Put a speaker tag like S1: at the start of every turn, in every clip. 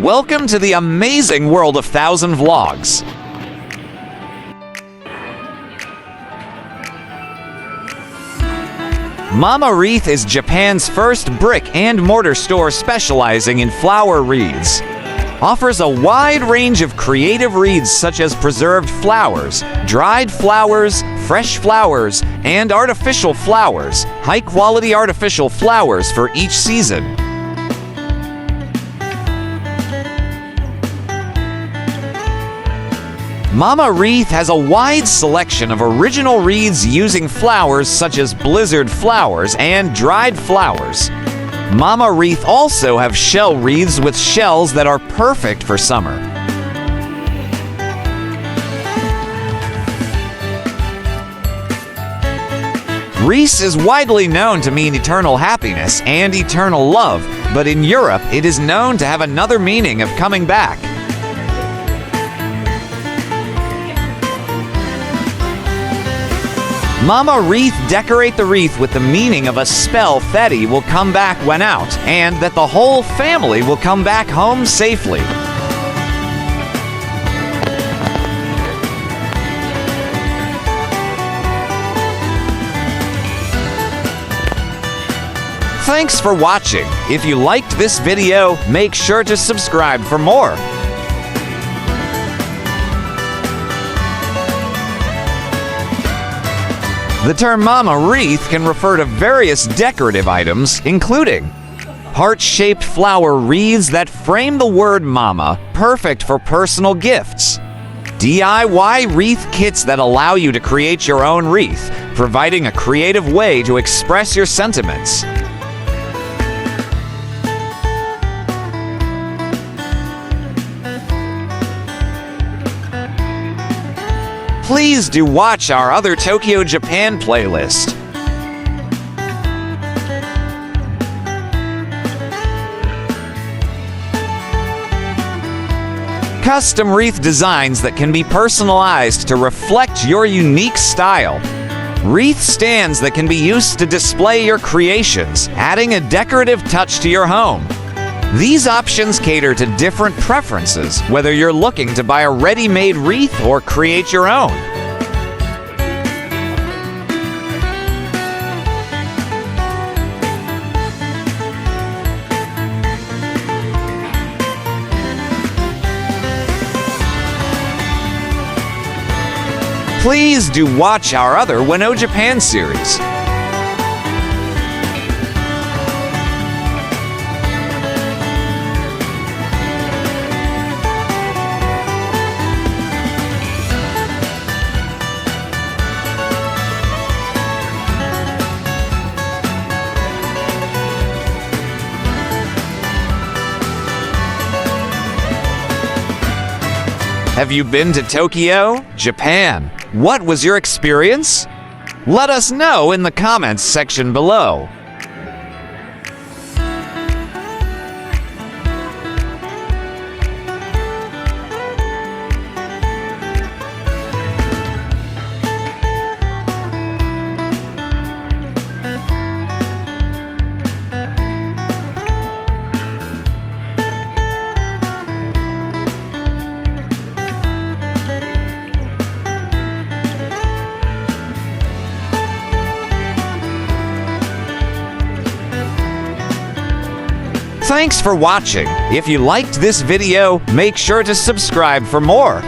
S1: Welcome to the amazing world of 1,000 Vlogs. Mama Wreath is Japan's first brick and mortar store specializing in flower wreaths. Offers a wide range of creative wreaths such as preserved flowers, dried flowers, fresh flowers, and artificial flowers, high-quality artificial flowers for each season. Mama Wreath has a wide selection of original wreaths using flowers such as blizzard flowers and dried flowers. Mama Wreath also have shell wreaths with shells that are perfect for summer. Wreaths is widely known to mean eternal happiness and eternal love, but in Europe it is known to have another meaning of coming back. Mama Wreath decorate the wreath with the meaning of a spell Thetty will come back when out, and that the whole family will come back home safely. Thanks for watching. If you liked this video, make sure to subscribe for more. The term Mama Wreath can refer to various decorative items, including heart-shaped flower wreaths that frame the word Mama, perfect for personal gifts. DIY wreath kits that allow you to create your own wreath, providing a creative way to express your sentiments. Please do watch our other Tokyo, Japan playlist. Custom wreath designs that can be personalized to reflect your unique style. Wreath stands that can be used to display your creations, adding a decorative touch to your home. These options cater to different preferences, whether you're looking to buy a ready-made wreath or create your own. Please do watch our other Wano Japan series. Have you been to Tokyo, Japan? What was your experience? Let us know in the comments section below. Thanks for watching. If you liked this video, make sure to subscribe for more.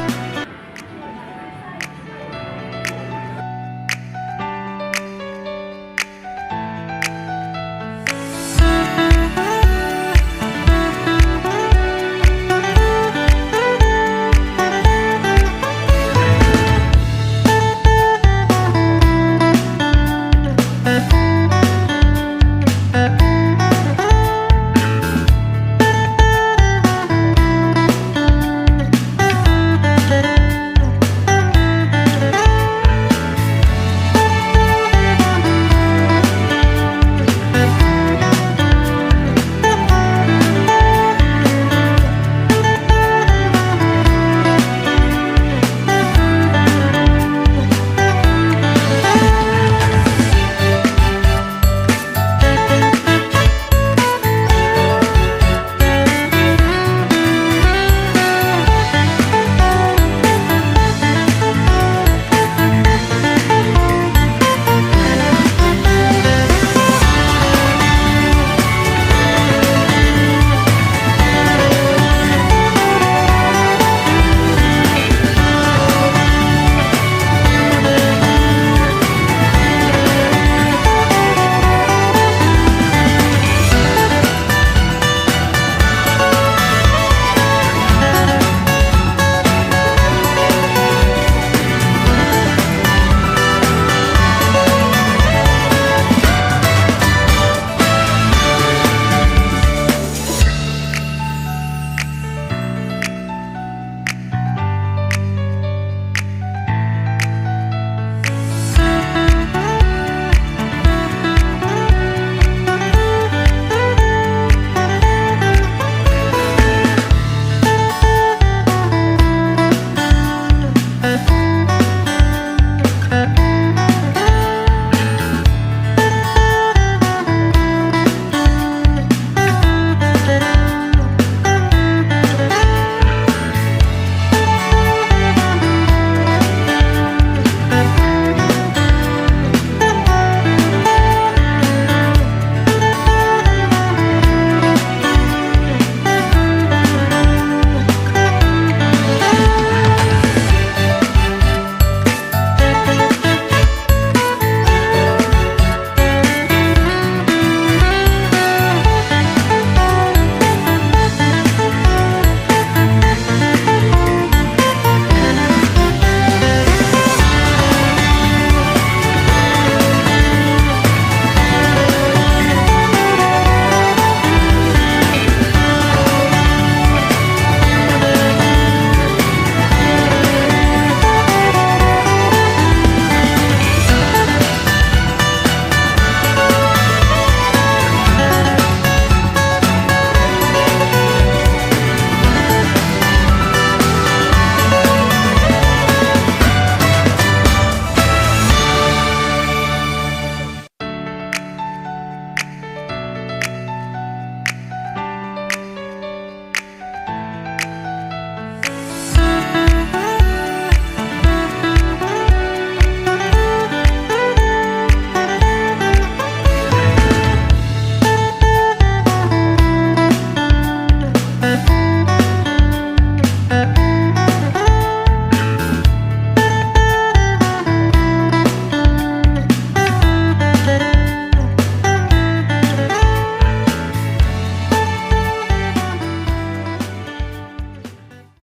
S2: Bye.